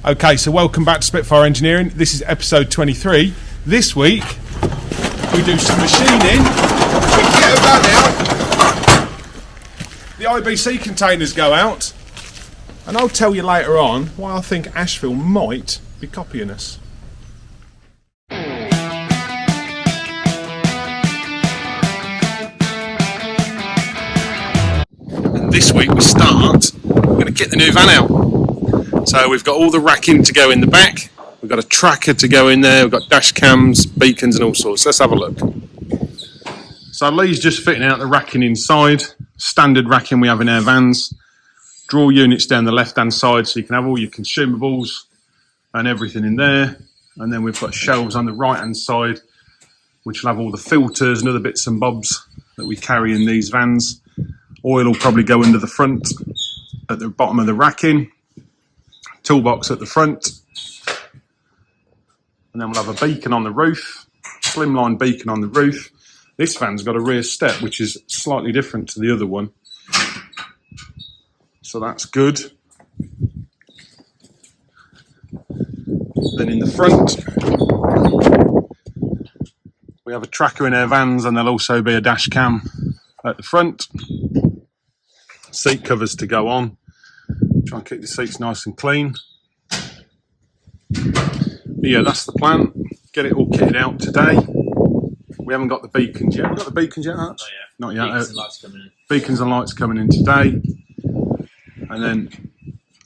Okay, so welcome back to Spitfire Engineering. This is episode 23. This week, we do some machining. Get that out. The IBC containers go out. And I'll tell you later on why I think Asheville might be copying us. And this week we start, we're going to get the new van out. So we've got all the racking to go in the back, we've got a tracker to go in there, we've got dash cams, beacons and all sorts. Let's have a look. So Lee's just fitting out the racking inside, standard racking we have in our vans. Draw units down the left hand side so you can have all your consumables and everything in there. And then we've got shelves on the right hand side which will have all the filters and other bits and bobs that we carry in these vans. Oil will probably go under the front at the bottom of the racking. Toolbox at the front, and then we'll have a beacon on the roof, slimline beacon on the roof. This van's got a rear step which is slightly different to the other one, so that's good. Then in the front we have a tracker in our vans, and there'll also be a dash cam at the front. Seat covers to go on. Try and keep the seats nice and clean. But yeah, that's the plan. Get it all kitted out today. We haven't got the beacons yet. We've got the beacons yet, Arch? Not yet. Not yet. Beacons and lights coming in. Beacons and lights coming in today. And then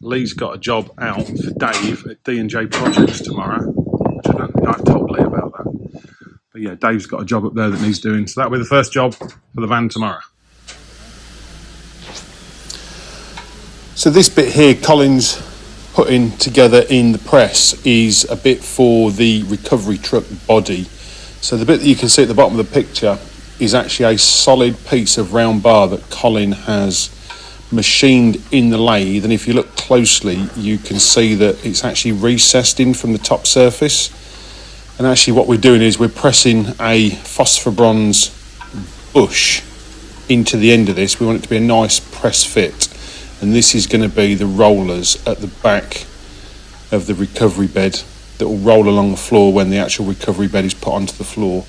Lee's got a job out for Dave at D&J Projects tomorrow. Which I don't think I've told Lee about that. But yeah, Dave's got a job up there that needs doing. So that'll be the first job for the van tomorrow. So this bit here, Colin's putting together in the press, is a bit for the recovery truck body. So the bit that you can see at the bottom of the picture is actually a solid piece of round bar that Colin has machined in the lathe, and if you look closely you can see that it's actually recessed in from the top surface. And actually what we're doing is we're pressing a phosphor bronze bush into the end of this. We want it to be a nice press fit. And this is going to be the rollers at the back of the recovery bed that will roll along the floor when the actual recovery bed is put onto the floor.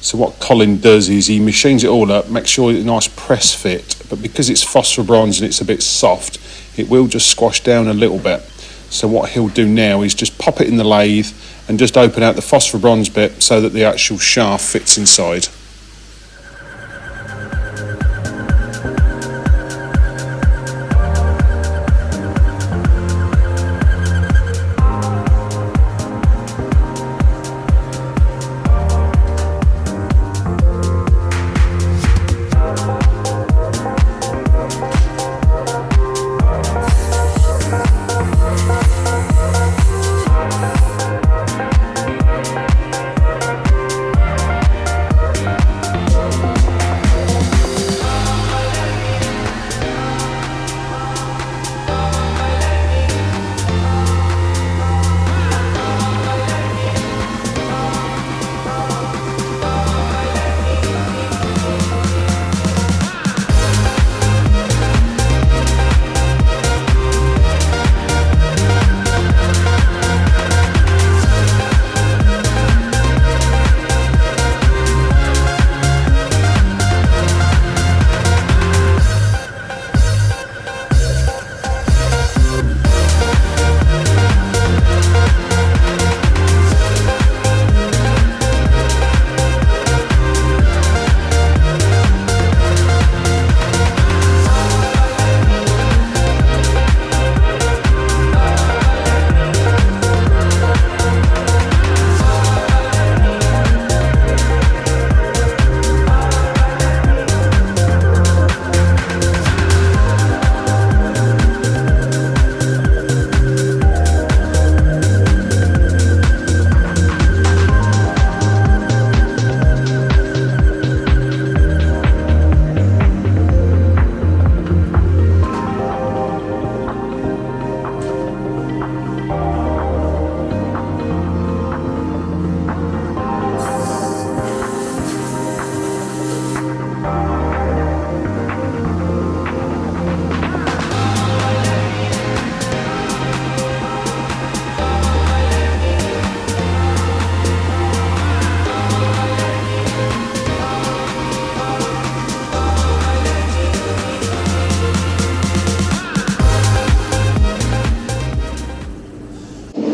So what Colin does is he machines it all up, makes sure it's a nice press fit, but because it's phosphor bronze and it's a bit soft, it will just squash down a little bit. So what he'll do now is just pop it in the lathe and just open out the phosphor bronze bit so that the actual shaft fits inside.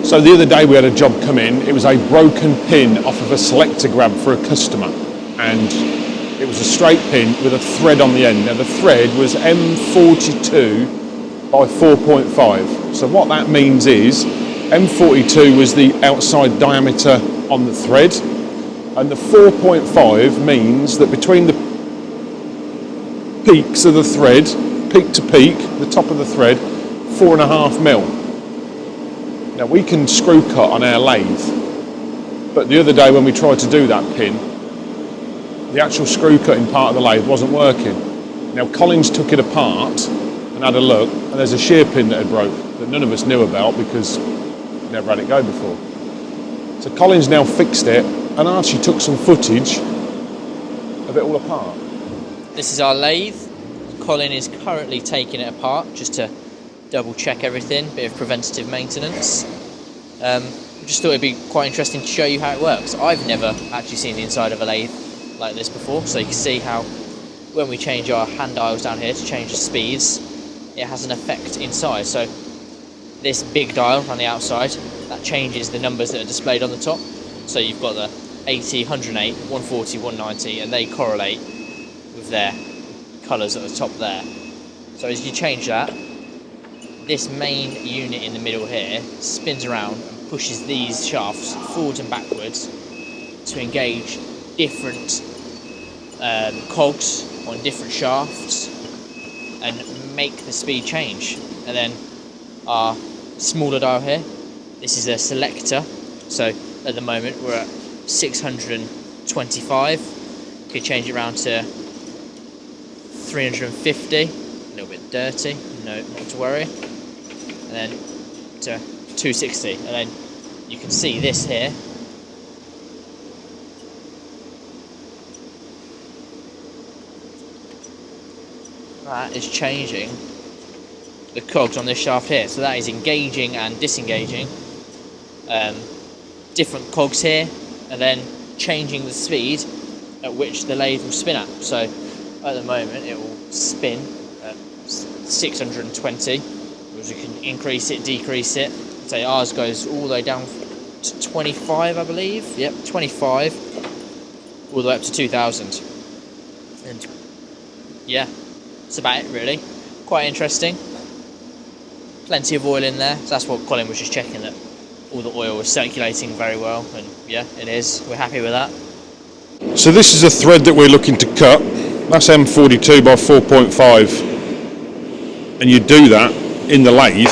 So the other day we had a job come in. It was a broken pin off of a selector grab for a customer, and it was a straight pin with a thread on the end. Now the thread was M42 by 4.5. So what that means is M42 was the outside diameter on the thread, and the 4.5 means that between the peaks of the thread, peak to peak, the top of the thread, 4.5 mil. Now we can screw cut on our lathe, but the other day when we tried to do that pin, the actual screw cutting part of the lathe wasn't working. Now Collins took it apart and had a look, and there's a shear pin that had broke that none of us knew about because we never had it go before. So Collins now fixed it, and Archie took some footage of it all apart. This is our lathe. Colin is currently taking it apart just to double check everything, bit of preventative maintenance. Just thought it'd be quite interesting to show you how it works. I've never actually seen the inside of a lathe like this before, so you can see how when we change our hand dials down here to change the speeds, it has an effect inside. So this big dial on the outside, that changes the numbers that are displayed on the top. So you've got the 80, 108, 140, 190, and they correlate with their colours at the top there. So as you change that, this main unit in the middle here spins around and pushes these shafts forwards and backwards to engage different cogs on different shafts and make the speed change. And then our smaller dial here, this is a selector, so at the moment we're at 625. You can change it around to 350, a little bit dirty, no, not to worry, and then to 260, and then you can see this here. That is changing the cogs on this shaft here, so that is engaging and disengaging different cogs here, and then changing the speed at which the lathe will spin at. So at the moment it will spin at 620, which you can increase it, decrease it. Say ours goes all the way down to 25, I believe. Yep, 25, all the way up to 2000. And yeah, that's about it really. Quite interesting. Plenty of oil in there, so that's what Colin was just checking, that all the oil was circulating very well, and yeah, it is. We're happy with that. So this is a thread that we're looking to cut. That's M42 by 4.5, and you do that in the lathe.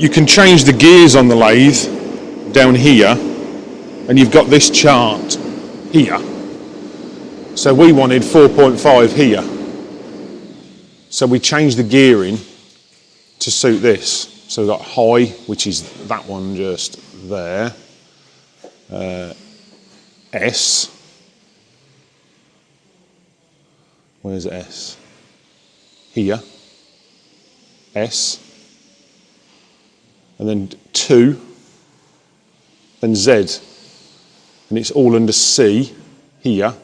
You can change the gears on the lathe down here, and you've got this chart here. So we wanted 4.5 here. So we changed the gearing to suit this. So we've got high, which is that one just there. S. Where's S? Here. S. And then 2. Then Z. And it's all under C here,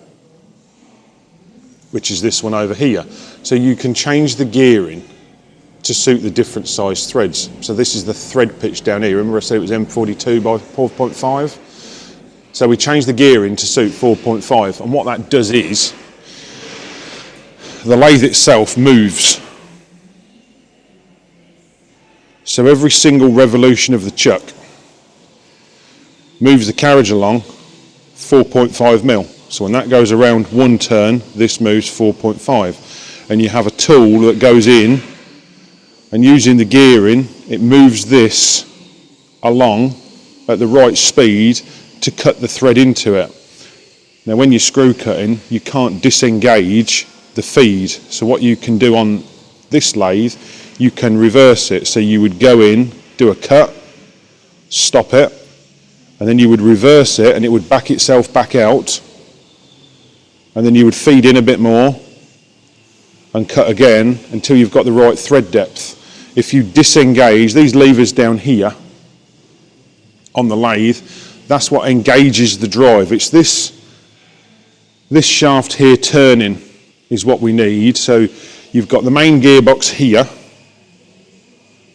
which is this one over here. So you can change the gearing to suit the different size threads. So this is the thread pitch down here. Remember I said it was M42 by 4.5? So we changed the gearing to suit 4.5, and what that does is the lathe itself moves. So every single revolution of the chuck moves the carriage along 4.5 mil. So when that goes around one turn, this moves 4.5. And you have a tool that goes in, and using the gearing, it moves this along at the right speed to cut the thread into it. Now when you're screw cutting, you can't disengage the feed. So what you can do on this lathe, you can reverse it. So you would go in, do a cut, stop it, and then you would reverse it and it would back itself back out. And then you would feed in a bit more and cut again until you've got the right thread depth. If you disengage these levers down here on the lathe, that's what engages the drive. It's this shaft here turning is what we need. So you've got the main gearbox here,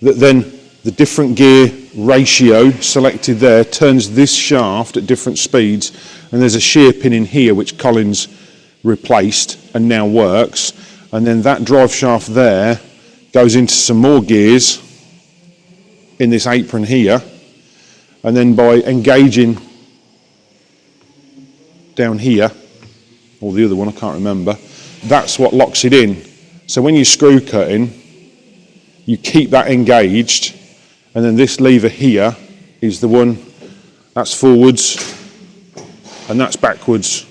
that then the different gear ratio selected there turns this shaft at different speeds, and there's a shear pin in here which Colin's replaced and now works, and then that drive shaft there goes into some more gears in this apron here, and then by engaging down here, or the other one, I can't remember, that's what locks it in. So when you're screw cutting, you keep that engaged, and then this lever here is the one that's forwards and that's backwards.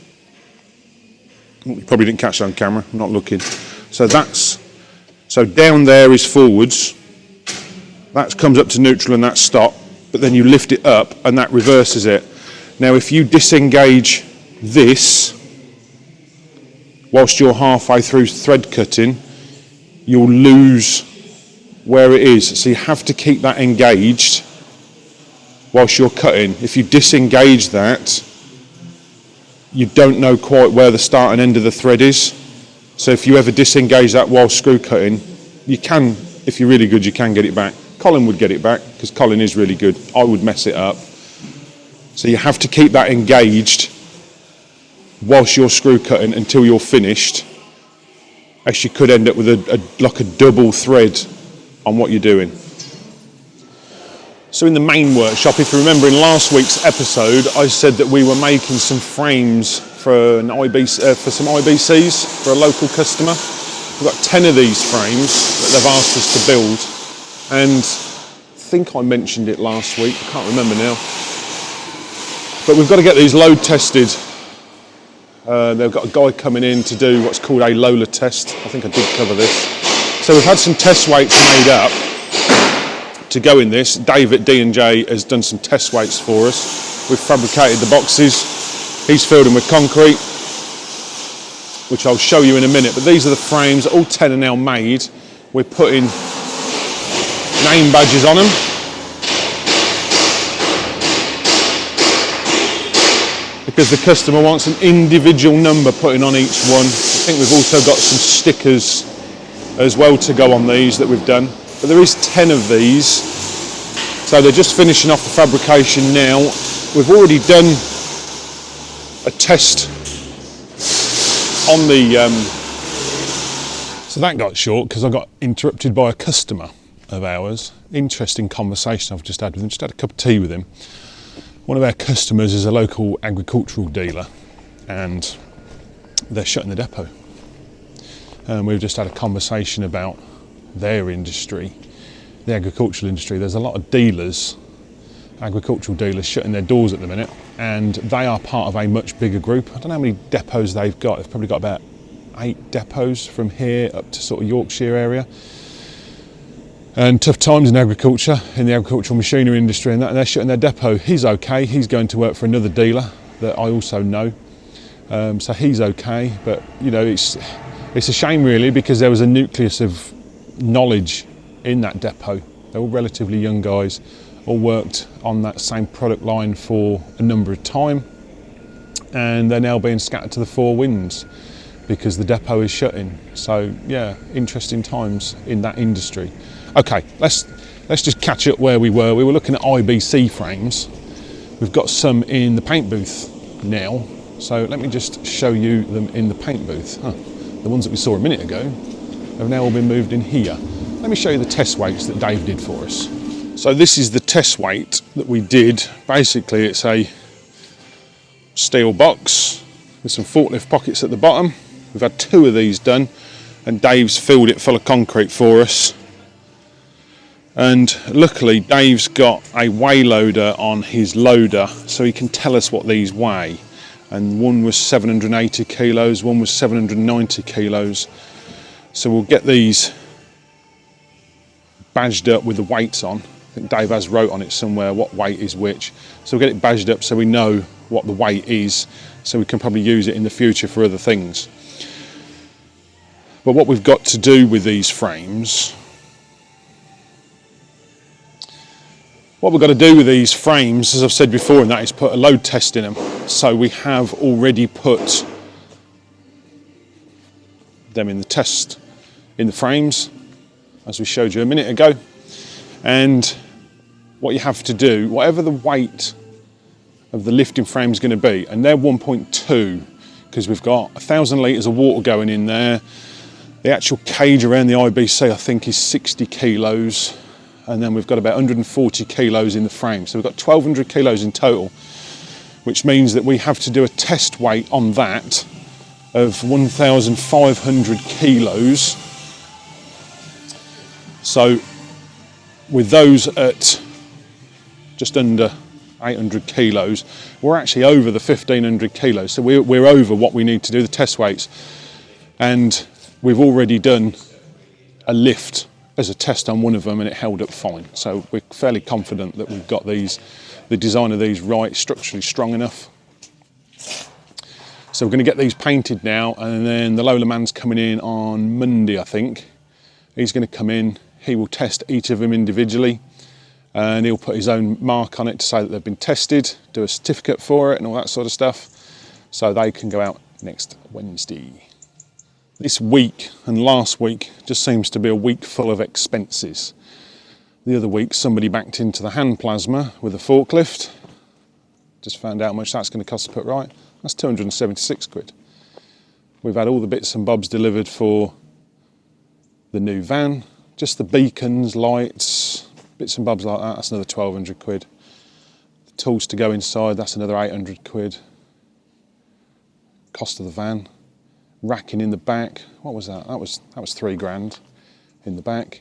You probably didn't catch that on camera, I'm not looking. So down there is forwards, that comes up to neutral and that's stop, but then you lift it up and that reverses it. Now if you disengage this whilst you're halfway through thread cutting, you'll lose where it is. So you have to keep that engaged whilst you're cutting. If you disengage that, you don't know quite where the start and end of the thread is. So if you ever disengage that while screw cutting, you can, if you're really good, you can get it back. Colin would get it back because Colin is really good. I would mess it up. So you have to keep that engaged whilst you're screw cutting until you're finished, else you could end up with like a double thread on what you're doing. So in the main workshop, if you remember in last week's episode, I said that we were making some frames for some IBCs for a local customer. We've got 10 of these frames that they've asked us to build, and I think I mentioned it last week, I can't remember now. But we've got to get these load tested. They've got a guy coming in to do what's called a Lola test. I think I did cover this. So we've had some test weights made up to go in this. Dave at D&J has done some test weights for us. We've fabricated the boxes. He's filled them with concrete, which I'll show you in a minute. But these are the frames. All 10 are now made. We're putting name badges on them. Because the customer wants an individual number put in on each one. I think we've also got some stickers as well to go on these that we've done. But there is 10 of these. So they're just finishing off the fabrication now. We've already done a test on the... So that got short because I got interrupted by a customer of ours. Interesting conversation I've just had with him. Just had a cup of tea with him. One of our customers is a local agricultural dealer and they're shutting the depot. And we've just had a conversation about their industry, the agricultural industry. There's a lot of dealers, agricultural dealers, shutting their doors at the minute, and they are part of a much bigger group. I don't know how many depots they've got. They've probably got about 8 depots from here up to sort of Yorkshire area. And tough times in agriculture, in the agricultural machinery industry and that, and they're shutting their depot. He's okay, he's going to work for another dealer that I also know. So he's okay, but you know, it's a shame really, because there was a nucleus of knowledge in that depot. They're all relatively young guys, all worked on that same product line for a number of time, and they're now being scattered to the 4 winds because the depot is shutting. So yeah, interesting times in that industry. Okay, let's just catch up where we were. We were looking at IBC frames. We've got some in the paint booth now, so let me just show you them in the paint booth. The ones that we saw a minute ago have now all been moved in here. Let me show you the test weights that Dave did for us. So this is the test weight that we did. Basically it's a steel box with some forklift pockets at the bottom. We've had 2 of these done and Dave's filled it full of concrete for us. And luckily Dave's got a weigh loader on his loader so he can tell us what these weigh. And one was 780 kilos, one was 790 kilos. So we'll get these badged up with the weights on. I think Dave has wrote on it somewhere what weight is which. So we'll get it badged up so we know what the weight is, so we can probably use it in the future for other things. But what we've got to do with these frames, as I've said before, and that is put a load test in them. So we have already put them in the test in the frames, as we showed you a minute ago. And what you have to do, whatever the weight of the lifting frame is going to be, and they're 1.2 because we've got 1,000 litres of water going in there. The actual cage around the IBC I think is 60 kilos, and then we've got about 140 kilos in the frame, so we've got 1,200 kilos in total, which means that we have to do a test weight on that of 1,500 kilos. So with those at just under 800 kilos, we're actually over the 1,500 kilos. So we're over what we need to do, the test weights. And we've already done a lift as a test on one of them and it held up fine. So we're fairly confident that we've got these, the design of these right, structurally strong enough. So we're going to get these painted now, and then the Lola man's coming in on Monday, I think. He's going to come in, he will test each of them individually, and he'll put his own mark on it to say that they've been tested, do a certificate for it and all that sort of stuff, so they can go out next Wednesday. This week and last week just seems to be a week full of expenses. The other week somebody backed into the hand plasma with a forklift. Just found out how much that's going to cost to put right. That's 276 quid. We've had all the bits and bobs delivered for the new van, just the beacons, lights, bits and bobs like that, that's another 1,200 quid. The tools to go inside, that's another 800 quid. Cost of the van. Racking in the back, what was that? That was £3,000 in the back.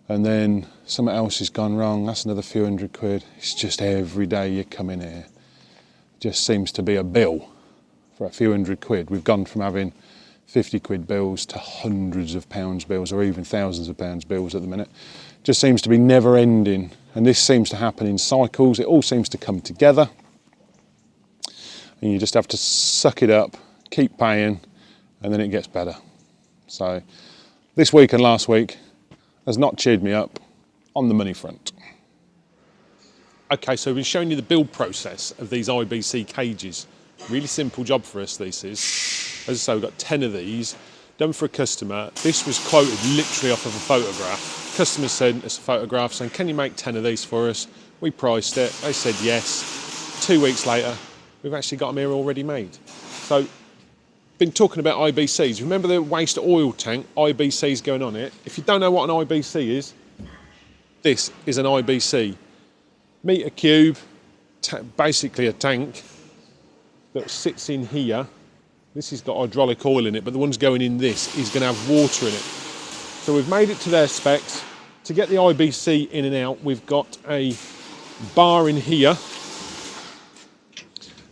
And then something else has gone wrong, that's another few hundred quid. It's just every day you come in here, just seems to be a bill for a few hundred quid. We've gone from having 50 quid bills to hundreds of pounds bills, or even thousands of pounds bills at the minute. Just seems to be never ending, and this seems to happen in cycles. It all seems to come together, and you just have to suck it up, keep paying, and then it gets better. So this week and last week has not cheered me up on the money front. Okay, so we've been showing you the build process of these IBC cages. Really simple job for us, this is. As I say, we've got 10 of these, done for a customer. This was quoted literally off of a photograph. Customer sent us a photograph saying, can you make 10 of these for us? We priced it, they said yes. 2 weeks later, we've actually got them here already made. So, been talking about IBCs. Remember the waste oil tank, IBCs going on it? If you don't know what an IBC is, this is an IBC. Metre cube, basically a tank that sits in here. This has got hydraulic oil in it, but the one's going in this is going to have water in it. So we've made it to their specs. To get the IBC in and out, we've got a bar in here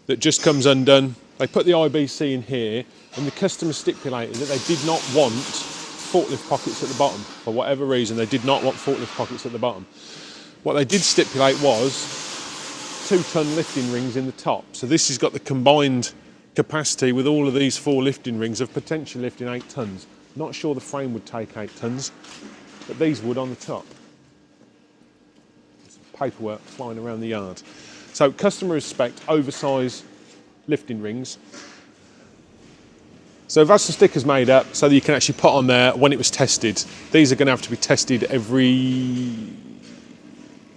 that just comes undone. They put the IBC in here, and the customer stipulated that they did not want forklift pockets at the bottom. For whatever reason, they did not want forklift pockets at the bottom. What they did stipulate was 2-ton lifting rings in the top. So this has got the combined capacity with all of these 4 lifting rings of potentially lifting 8 tons. Not sure the frame would take 8 tons, but these would on the top. There's paperwork flying around the yard. So customer has spec'd oversized lifting rings. So I've had some stickers made up so that you can actually put on there when it was tested. These are going to have to be tested every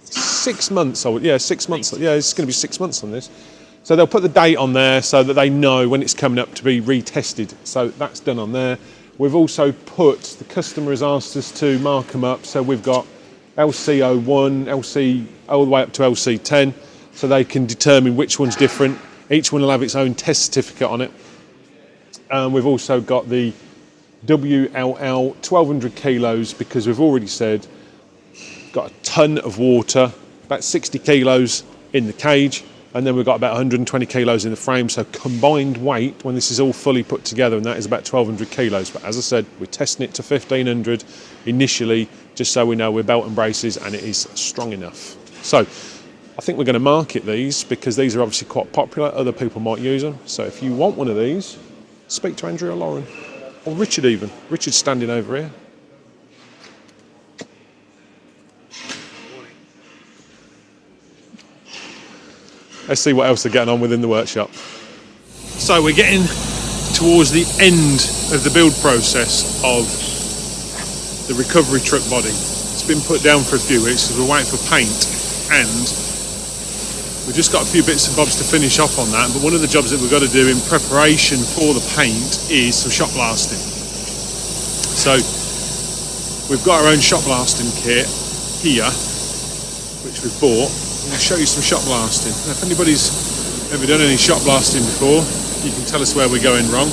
6 months. 6 months. Yeah, it's going to be 6 months on this. So they'll put the date on there so that they know when it's coming up to be retested. So that's done on there. We've also put, the customer has asked us to mark them up. So we've got LC01, LC all the way up to LC10, so they can determine which one's different. Each one will have its own test certificate on it. We've also got the WLL 1,200 kilos because we've already said got a ton of water, about 60 kilos in the cage, and then we've got about 120 kilos in the frame. So combined weight when this is all fully put together, and that is about 1,200 kilos. But as I said, we're testing it to 1,500 initially, just so we know we're belt and braces and it is strong enough. So I think we're going to market these because these are obviously quite popular. Other people might use them. So if you want one of these, speak to Andrew or Lauren, or Richard even. Richard's standing over here. Let's see what else they're getting on within the workshop. So we're getting towards the end of the build process of the recovery truck body. It's It's been put down for a few weeks because we're waiting for paint, and we've just got a few bits and bobs to finish off on that. But one of the jobs that we've got to do in preparation for the paint is some shot blasting. So we've got our own shot blasting kit here, which we've bought. I'll show you some shot blasting. Now, if anybody's ever done any shot blasting before, you can tell us where we're going wrong,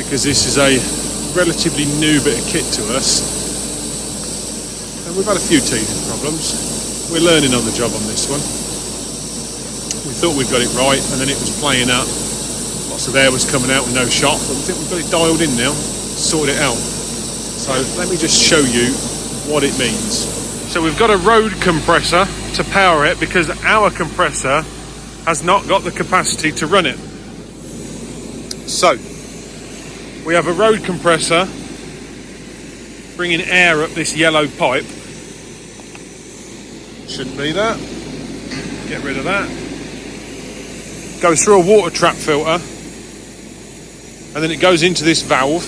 because this is a relatively new bit of kit to us, and we've had a few teething problems. We're learning on the job on this one. We thought we'd got it right, and then it was playing up. Lots of air was coming out with no shot, but we think we've got it dialed in now, sorted it out. So let me just show you what it means. So we've got a road compressor to power it, because our compressor has not got the capacity to run it. So we have a road compressor bringing air up this yellow pipe. Shouldn't be that. Get rid of that. Goes through a water trap filter, and then it goes into this valve,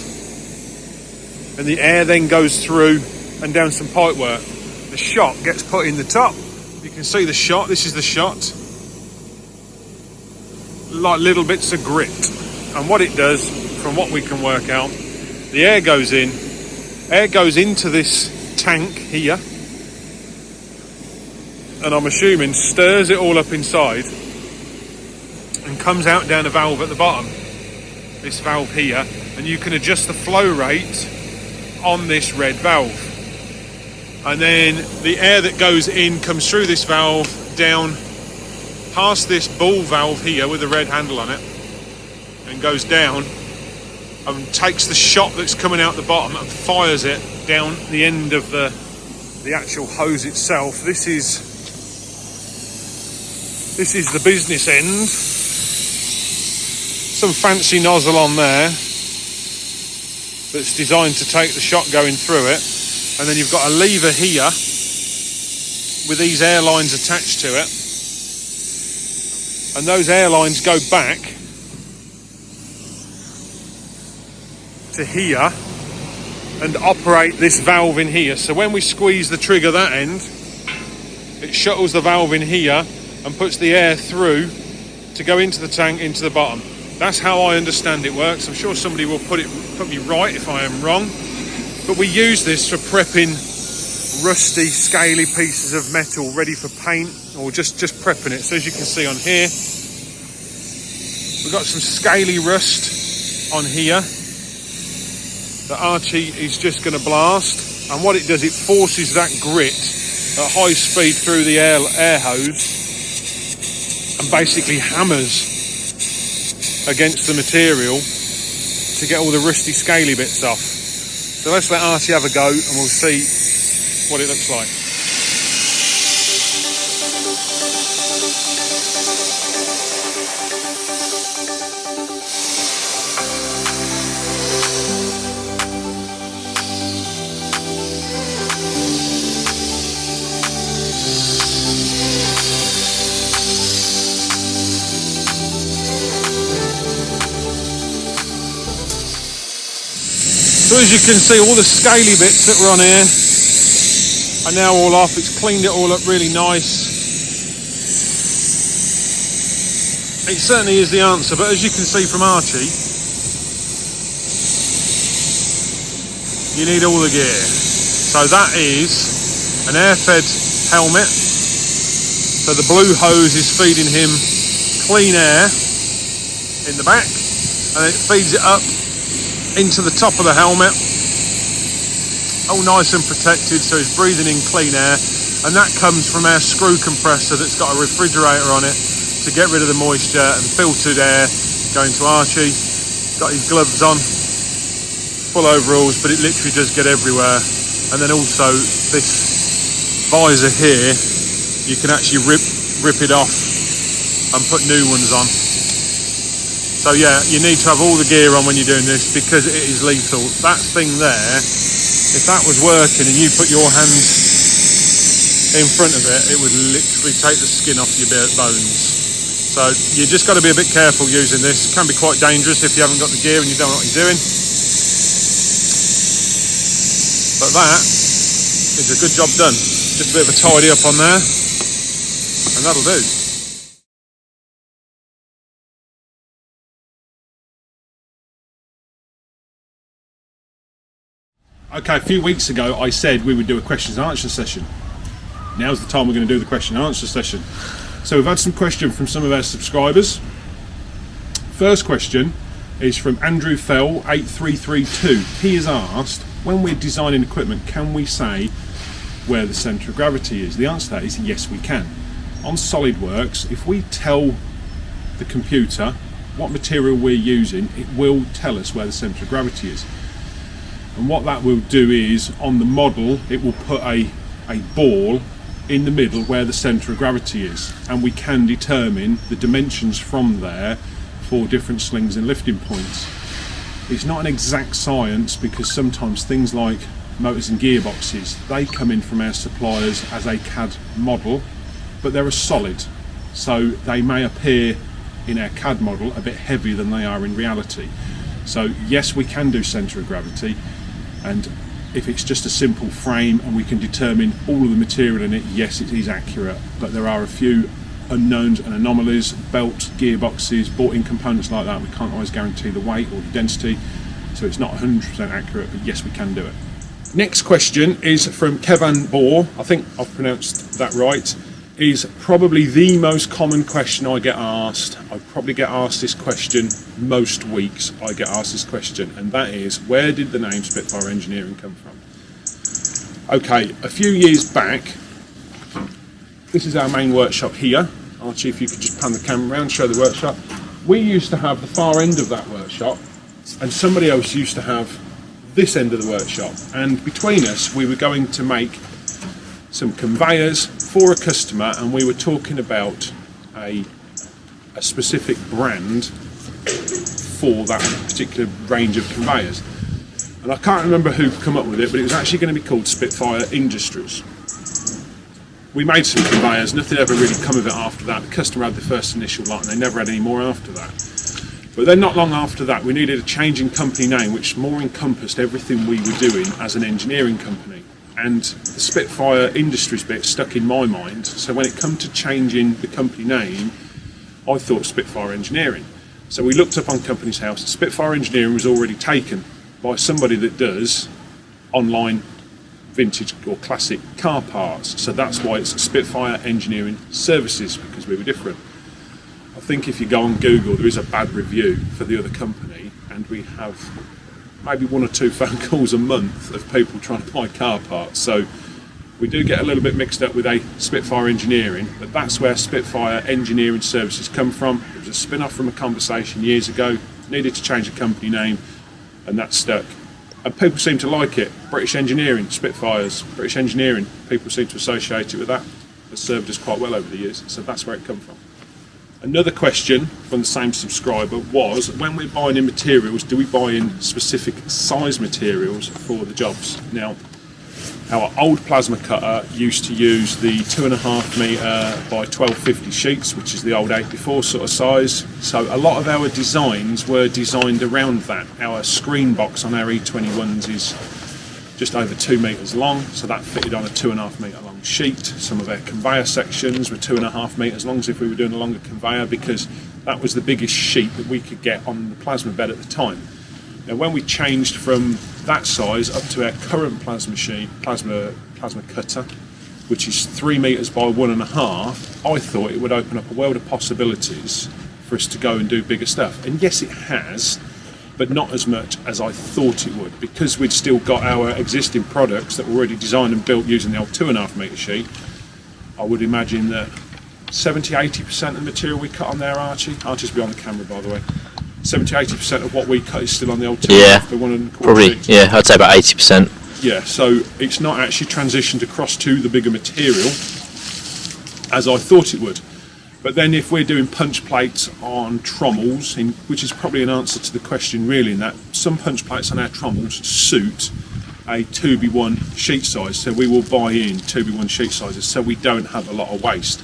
and the air then goes through and down some pipe work. The shot gets put in the top. You can see the shot. This is the shot. Like little bits of grit. And what it does, from what we can work out, the air goes in, air goes into this tank here, and I'm assuming stirs it all up inside and comes out down a valve at the bottom, this valve here, and you can adjust the flow rate on this red valve. And then the air that goes in comes through this valve down past this ball valve here with the red handle on it, and goes down and takes the shot that's coming out the bottom and fires it down the end of the actual hose itself. This is the business end. Some fancy nozzle on there that's designed to take the shot going through it, and then you've got a lever here with these air lines attached to it, and those air lines go back to here and operate this valve in here. So when we squeeze the trigger that end, it shuttles the valve in here and puts the air through to go into the tank, into the bottom. That's how I understand it works. I'm sure somebody will put me right if I am wrong, but we use this for prepping rusty, scaly pieces of metal ready for paint, or just prepping it. So as you can see on here, we've got some scaly rust on here that Archie is just going to blast, and what it does, it forces that grit at high speed through the air hose and basically hammers against the material to get all the rusty scaly bits off. So let's let Archie have a go and we'll see what it looks like. So as you can see, all the scaly bits that were on here are now all off. It's cleaned it all up really nice. It certainly is the answer, but as you can see from Archie, you need all the gear. So that is an air-fed helmet. So the blue hose is feeding him clean air in the back, and it feeds it up into the top of the helmet, all nice and protected, so he's breathing in clean air. And that comes from our screw compressor that's got a refrigerator on it to get rid of the moisture, and filtered air going to Archie. Got his gloves on, full overalls, but it literally does get everywhere. And then also this visor here, you can actually rip it off and put new ones on. So yeah, you need to have all the gear on when you're doing this, because it is lethal. That thing there, if that was working and you put your hands in front of it, it would literally take the skin off your bones. So you just got to be a bit careful using this. It can be quite dangerous if you haven't got the gear and you don't know what you're doing. But that It's a good job done. Just a bit of a tidy up on there, and that'll do. Okay, a few weeks ago I said we would do a questions and answer session. Now's the time we're going to do the question and answer session. So we've had some questions from some of our subscribers. First question is from Andrew Fell 8332. He has asked, when we're designing equipment, can we say where the centre of gravity is? The answer to that is yes, we can. On SolidWorks, if we tell the computer what material we're using, it will tell us where the centre of gravity is. And what that will do is, on the model, it will put a ball in the middle where the centre of gravity is, and we can determine the dimensions from there for different slings and lifting points. It's not an exact science, because sometimes things like motors and gearboxes, they come in from our suppliers as a CAD model, but they're a solid, so they may appear in our CAD model a bit heavier than they are in reality. So yes, we can do centre of gravity, and if it's just a simple frame and we can determine all of the material in it, yes, it is accurate. But there are a few unknowns and anomalies, belts, gearboxes, bought-in components like that. We can't always guarantee the weight or the density, so it's not 100% accurate, but yes, we can do it. Next question is from Kevin Bohr. I think I've pronounced that right. Is probably the most common question I get asked. I probably get asked this question most weeks. I get asked this question, and that is, where did the name Spitfire Engineering come from? Okay, a few years back, this is our main workshop here. Archie, if you could just pan the camera around, show the workshop. We used to have the far end of that workshop, and somebody else used to have this end of the workshop. And between us, we were going to make some conveyors for a customer, and we were talking about a specific brand for that particular range of conveyors. And I can't remember who come up with it, but it was actually going to be called Spitfire Industries. We made some conveyors, nothing ever really come of it after that. The customer had the first initial lot, and they never had any more after that. But then not long after that, we needed a change in company name, which more encompassed everything we were doing as an engineering company. And the Spitfire Industries bit stuck in my mind, so when it come to changing the company name, I thought Spitfire Engineering. So we looked up on Companies House. Spitfire Engineering was already taken by somebody that does online vintage or classic car parts, so that's why it's Spitfire Engineering Services, because we were different. I think if you go on Google, there is a bad review for the other company, and we have maybe 1 or 2 phone calls a month of people trying to buy car parts, so we do get a little bit mixed up with a Spitfire Engineering, but that's where Spitfire Engineering Services come from. It was a spin-off from a conversation years ago, needed to change the company name, and that stuck. And people seem to like it. British Engineering, Spitfires, British Engineering, people seem to associate it with that. It's served us quite well over the years, so that's where it come from. Another question from the same subscriber was, when we're buying in materials, do we buy in specific size materials for the jobs? Now, our old plasma cutter used to use the 2.5 metre by 1250 sheets, which is the old 84 sort of size. So a lot of our designs were designed around that. Our screen box on our E21s is just over 2 metres long, so that fitted on a 2.5 metre long sheet. Some of our conveyor sections were 2.5 metres long, as if we were doing a longer conveyor, because that was the biggest sheet that we could get on the plasma bed at the time. Now, when we changed from that size up to our current plasma cutter, which is 3 metres by 1.5, I thought it would open up a world of possibilities for us to go and do bigger stuff. And yes, it has, but not as much as I thought it would, because we'd still got our existing products that were already designed and built using the old 2.5 metre sheet. I would imagine that 70-80% of the material we cut on there, Archie's behind the camera, by the way, 70-80% of what we cut is still on the old 2.5, the 1.25 probably sheet. Yeah, I'd say about 80%. Yeah, so it's not actually transitioned across to the bigger material as I thought it would. But then if we're doing punch plates on trommels, which is probably an answer to the question really, in that some punch plates on our trommels suit a 2B1 sheet size, so we will buy in 2B1 sheet sizes so we don't have a lot of waste.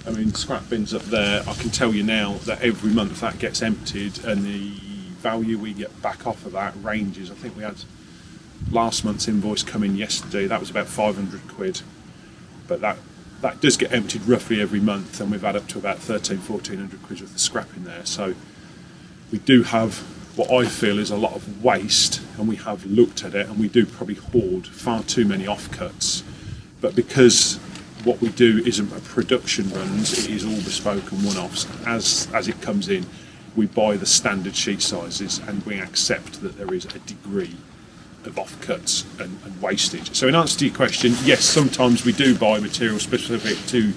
I mean, scrap bins up there, I can tell you now that every month that gets emptied and the value we get back off of that ranges. I think we had last month's invoice come in yesterday. That was about 500 quid, but that does get emptied roughly every month, and we've had up to about 1400 quid worth of scrap in there. So we do have what I feel is a lot of waste, and we have looked at it, and we do probably hoard far too many offcuts. But because what we do isn't a production runs, it is all bespoke and one-offs. As it comes in, we buy the standard sheet sizes, and we accept that there is a degree of offcuts and wastage. So in answer to your question, yes, sometimes we do buy material specific to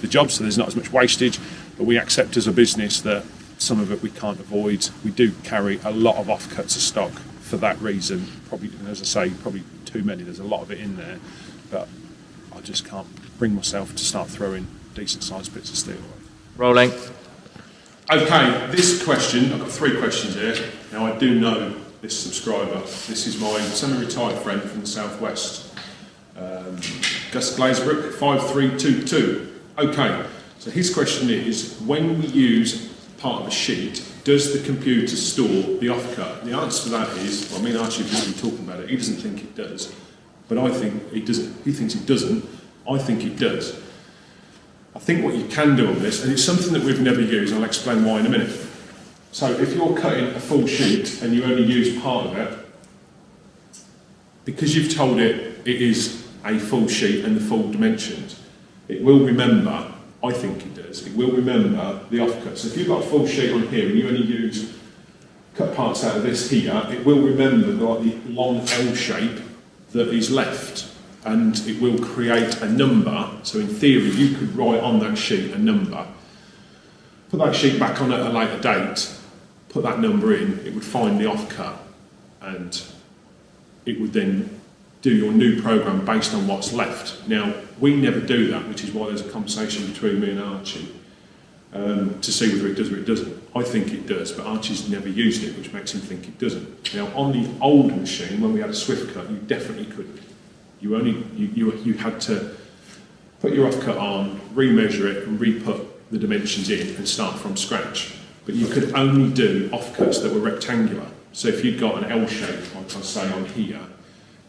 the job, so there's not as much wastage, but we accept as a business that some of it we can't avoid. We do carry a lot of offcuts of stock for that reason. Probably, as I say, probably too many. There's a lot of it in there, but I just can't bring myself to start throwing decent sized bits of steel away. Rolling. Okay, this question, I've got 3 questions here. Now I do know this subscriber. This is my semi-retired friend from the southwest, Gus Glazebrook, 5322. Okay, so his question is, when we use part of a sheet, does the computer store the offcut? The answer to that is, well, me and Archie have been talking about it. He doesn't think it does, but I think it doesn't. He thinks it doesn't. I think it does. I think what you can do on this, and it's something that we've never used, I'll explain why in a minute. So if you're cutting a full sheet and you only use part of it, because you've told it it is a full sheet and the full dimensions, it will remember, I think it does, it will remember the offcut. So if you've got a full sheet on here and you only cut parts out of this here, it will remember the long L shape that is left, and it will create a number. So in theory, you could write on that sheet a number, put that sheet back on at a later date, put that number in, it would find the offcut, and it would then do your new program based on what's left. Now, we never do that, which is why there's a conversation between me and Archie to see whether it does or it doesn't. I think it does, but Archie's never used it, which makes him think it doesn't. Now, on the old machine, when we had a swift cut, you definitely couldn't. You had to put your offcut on, remeasure it, and re-put the dimensions in and start from scratch. But you could only do offcuts that were rectangular. So if you'd got an L shape, like I say on here,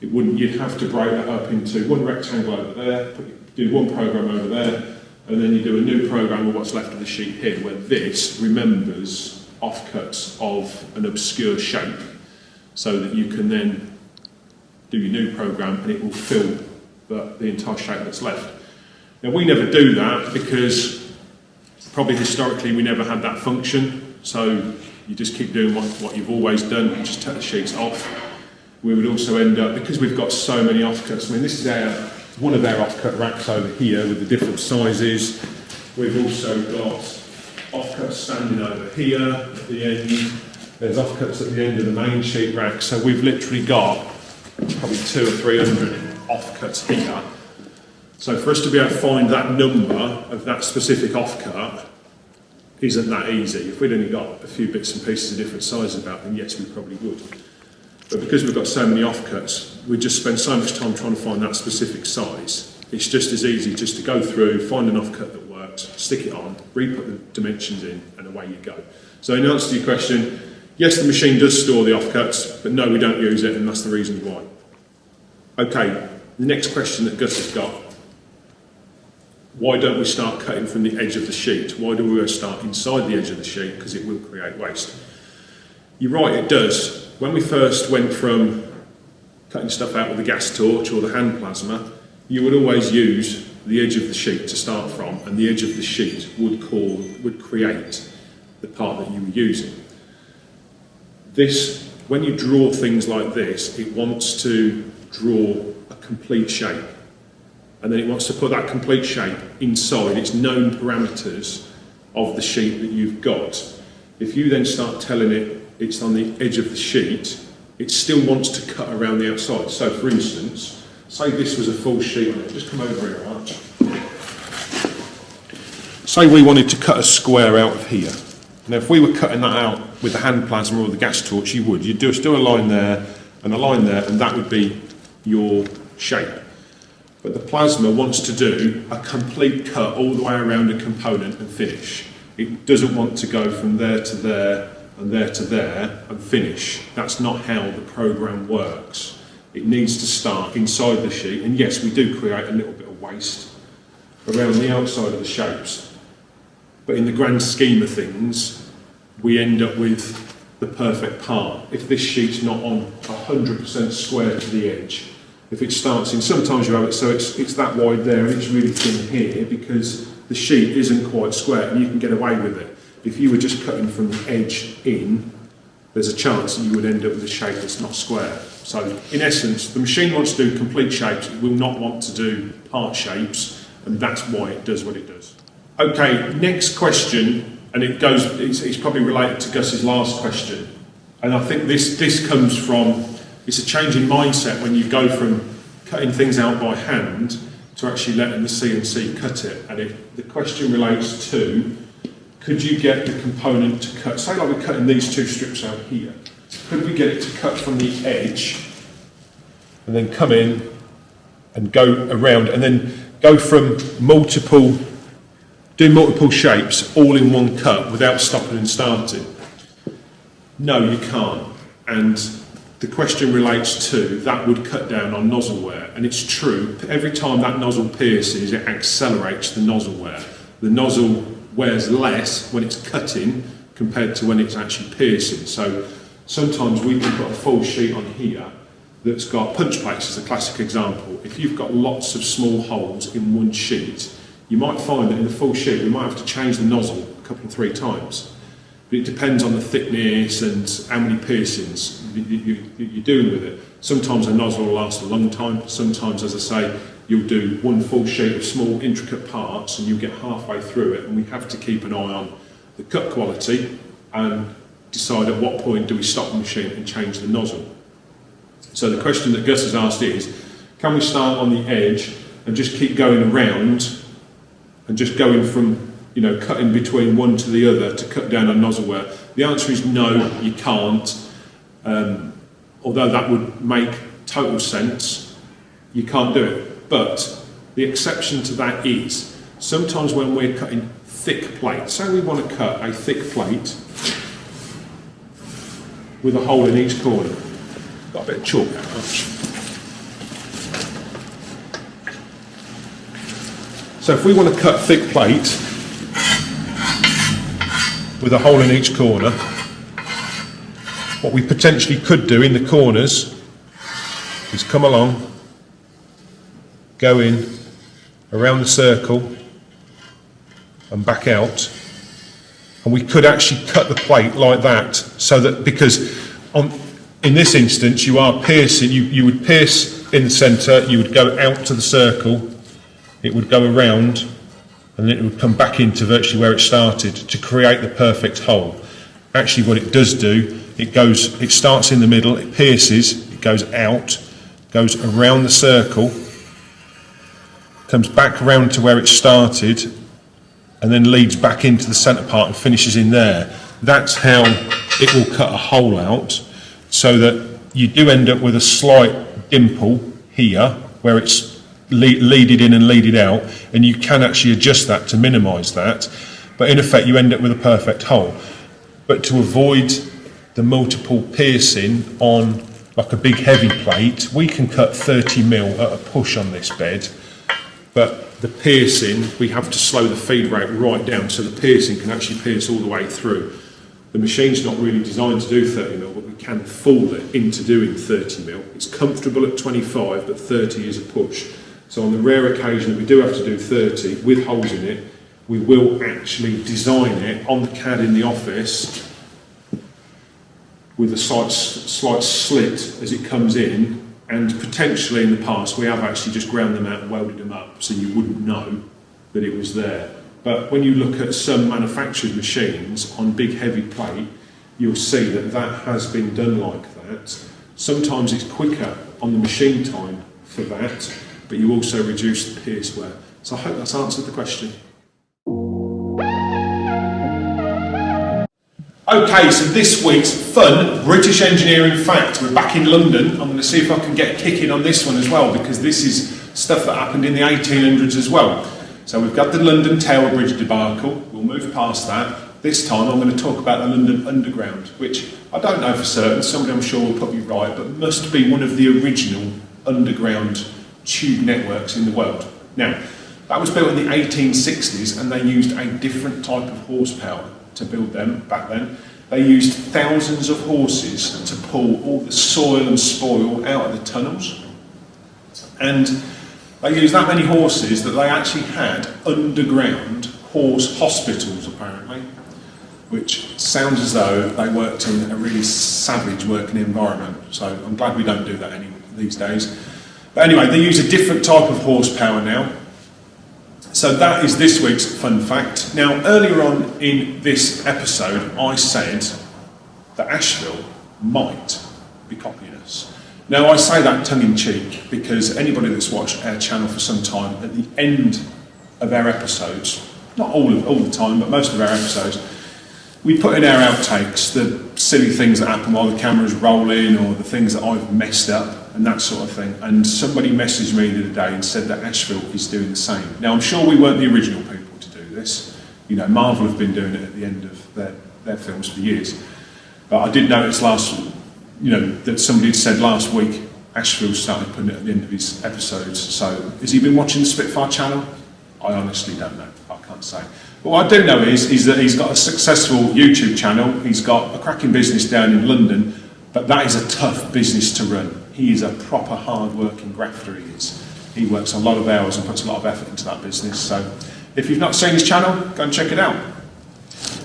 it wouldn't. You'd have to break that up into one rectangle over there, do one program over there, and then you do a new program with what's left of the sheet here, where this remembers offcuts of an obscure shape, so that you can then do your new program and it will fill the entire shape that's left. Now we never do that because probably historically we never had that function, so you just keep doing what you've always done, and just take the sheets off. We would also end up, because we've got so many offcuts, I mean this is one of our offcut racks over here with the different sizes. We've also got offcuts standing over here at the end. There's offcuts at the end of the main sheet rack, so we've literally got probably 200 or 300 offcuts here. So for us to be able to find that number of that specific offcut isn't that easy. If we'd only got a few bits and pieces of different sizes about, then yes, we probably would. But because we've got so many offcuts, we just spend so much time trying to find that specific size. It's just as easy just to go through, find an offcut that works, stick it on, re-put the dimensions in, and away you go. So in answer to your question, yes, the machine does store the offcuts, but no, we don't use it, and that's the reason why. Okay, the next question that Gus has got. Why don't we start cutting from the edge of the sheet? Why do we start inside the edge of the sheet? Because it will create waste. You're right, it does. When we first went from cutting stuff out with the gas torch or the hand plasma, you would always use the edge of the sheet to start from, and the edge of the sheet would create the part that you were using. This, when you draw things like this, it wants to draw a complete shape, and then it wants to put that complete shape inside its known parameters of the sheet that you've got. If you then start telling it it's on the edge of the sheet, it still wants to cut around the outside. So for instance, say this was a full sheet on it. Just come over here, Arch. Say we wanted to cut a square out of here. Now if we were cutting that out with the hand plasma or the gas torch, you'd do a line there, and that would be your shape. But the plasma wants to do a complete cut all the way around a component and finish. It doesn't want to go from there to there and there to there and finish. That's not how the program works. It needs to start inside the sheet, and yes, we do create a little bit of waste around the outside of the shapes, but in the grand scheme of things, we end up with the perfect part. If this sheet's not on 100% square to the edge, if it starts in, sometimes you have it so it's that wide there and it's really thin here because the sheet isn't quite square and you can get away with it. If you were just cutting from the edge in, there's a chance that you would end up with a shape that's not square. So in essence, the machine wants to do complete shapes, it will not want to do part shapes, and that's why it does what it does. Okay, next question, and it's probably related to Gus's last question, and I think this comes from, it's a change in mindset when you go from cutting things out by hand to actually letting the CNC cut it. And the question relates to, could you get the component to cut, say like we're cutting these two strips out here, could we get it to cut from the edge and then come in and go around and then go from do multiple shapes all in one cut without stopping and starting? No, you can't. And the question relates to, that would cut down on nozzle wear, and it's true. Every time that nozzle pierces, it accelerates the nozzle wear. The nozzle wears less when it's cutting compared to when it's actually piercing. So sometimes we can put a full sheet on here that's got punch plates as a classic example. If you've got lots of small holes in one sheet, you might find that in the full sheet we might have to change the nozzle a couple of 3 times. But it depends on the thickness and how many piercings you're doing with it. Sometimes a nozzle will last a long time. Sometimes, as I say, you'll do one full sheet of small intricate parts and you'll get halfway through it, and we have to keep an eye on the cut quality and decide at what point do we stop the machine and change the nozzle. So the question that Gus has asked is, can we start on the edge and just keep going around and just going from, cutting between one to the other to cut down on nozzle wear? The answer is no, you can't. Although that would make total sense, you can't do it. But the exception to that is, sometimes when we're cutting thick plates, say we want to cut a thick plate with a hole in each corner. Got a bit of chalk out much. So if we want to cut thick plate with a hole in each corner, what we potentially could do in the corners is come along, go in around the circle and back out, and we could actually cut the plate like that, so that, because in this instance you are piercing, you would pierce in the centre, you would go out to the circle, it would go around, and then it would come back into virtually where it started to create the perfect hole. Actually what it does do, it starts in the middle, it pierces, it goes out, goes around the circle, comes back around to where it started, and then leads back into the centre part and finishes in there. That's how it will cut a hole out, so that you do end up with a slight dimple here where it's leaded in and leaded out, and you can actually adjust that to minimise that, but in effect you end up with a perfect hole. But to avoid the multiple piercing on like a big heavy plate, we can cut 30mm at a push on this bed, but the piercing, we have to slow the feed rate right down so the piercing can actually pierce all the way through. The machine's not really designed to do 30mm, but we can fool it into doing 30mm. It's comfortable at 25, but 30 is a push. So on the rare occasion that we do have to do 30 with holes in it, we will actually design it on the CAD in the office with a slight slit as it comes in, and potentially in the past we have actually just ground them out and welded them up so you wouldn't know that it was there. But when you look at some manufactured machines on big heavy plate, you'll see that that has been done like that. Sometimes it's quicker on the machine time for that, but you also reduce the pierce wear. So I hope that's answered the question. Okay, so this week's fun British engineering fact. We're back in London. I'm going to see if I can get kicking on this one as well, because this is stuff that happened in the 1800s as well. So we've got the London Tower Bridge debacle. We'll move past that. this time I'm going to talk about the London Underground, which I don't know for certain, somebody I'm sure will put me right, but must be one of the original underground tube networks in the world. Now, that was built in the 1860s and they used a different type of horsepower to build them back then. They used thousands of horses to pull all the soil and spoil out of the tunnels. And they used that many horses that they actually had underground horse hospitals, apparently, which sounds as though they worked in a really savage working environment. So I'm glad we don't do that these days. But anyway, they use a different type of horsepower now. So that is this week's fun fact. Now, earlier on in this episode, I said that Asheville might be copying us. Now, I say that tongue-in-cheek because anybody that's watched our channel for some time, at the end of our episodes, not all the time, but most of our episodes, we put in our outtakes, the silly things that happen while the camera's rolling or the things that I've messed up and that sort of thing. And somebody messaged me the other day and said that Asheville is doing the same. Now, I'm sure we weren't the original people to do this. You know, Marvel have been doing it at the end of their films for years. But I did notice that somebody had said last week Asheville started putting it at the end of his episodes. So has he been watching the Spitfire channel? I honestly don't know. I can't say. But what I do know is that he's got a successful YouTube channel. He's got a cracking business down in London, but that is a tough business to run. He is a proper hard-working grafter, he is. He works a lot of hours and puts a lot of effort into that business. So if you've not seen his channel, go and check it out.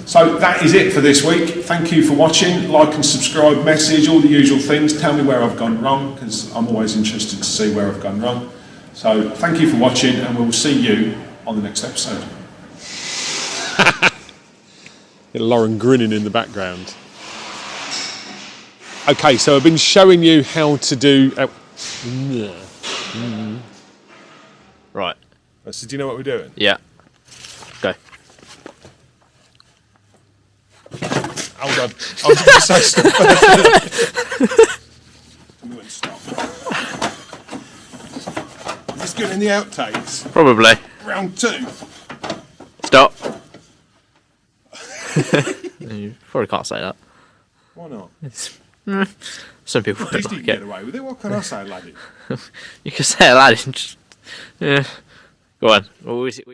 So that is it for this week. Thank you for watching. Like and subscribe, message, all the usual things. Tell me where I've gone wrong, because I'm always interested to see where I've gone wrong. So thank you for watching, and we'll see you on the next episode. Lauren grinning in the background. Okay, so I've been showing you how to do... Right. So do you know what we're doing? Yeah. Go. Hold on. I was going to say stuff. We won't stop. Is this good in the outtakes? Probably. Round 2. Stop. You probably can't say that. Why not? Some people At would least you like can it. get away with it. What can I say, laddie? You can say Aladdin. Just, yeah. Go on. What was it?